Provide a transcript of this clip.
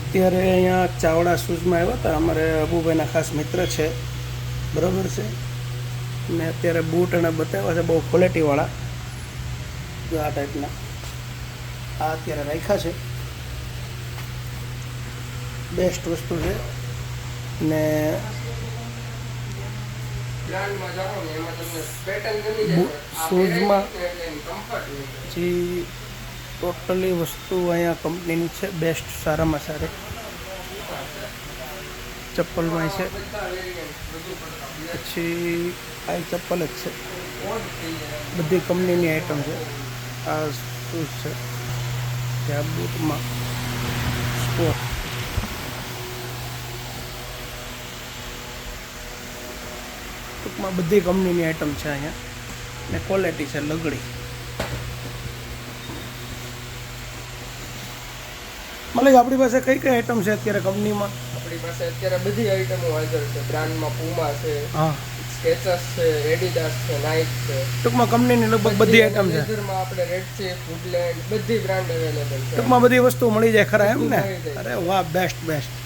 અત્યારે અહીંયા ચાવડા શૂઝમાં આવ્યા હતા. અમારે અબુભાઈના ખાસ મિત્ર છે, બરાબર છે. ને અત્યારે બૂટ અને બતાવ્યા છે બહુ ક્વોલિટીવાળા, જો આ ટાઈપના. આ અત્યારે રાખ્યા છે, બેસ્ટ વસ્તુ છે. ને શૂઝમાં જે ટોટલી વસ્તુ અહીંયા કંપનીની છે, બેસ્ટ, સારામાં સારી. ચપ્પલમાં છે, પછી આ ચપ્પલ જ છે, બધી કંપનીની આઈટમ છે. આ શૂઝ છે, ત્યાં બૂટમાં સ્પોર્ટ. ટૂંકમાં બધી કંપનીની આઈટમ છે અહીંયા, ને ક્વોલિટી છે લગડી. મતલબ આપણી પાસે કઈ કઈ આઈટમ છે અત્યારે કંપનીમાં? આપણી પાસે અત્યારે બધી આઈટમો હાજર છે. બ્રાન્ડમાં પૂમા છે, હા, સ્કેચર્સ છે, એડિડાસ છે, નાઇક છે. ટૂંકમાં કંપનીની લગભગ બધી આઈટમ છે. લેધરમાં આપણે રેડ ચીફ, વુડલેન્ડ બધી બ્રાન્ડ અવેલેબલ છે. ટૂંકમાં બધી વસ્તુ મળી જાય ખરા એમ ને? અરે વાહ, બેસ્ટ બેસ્ટ.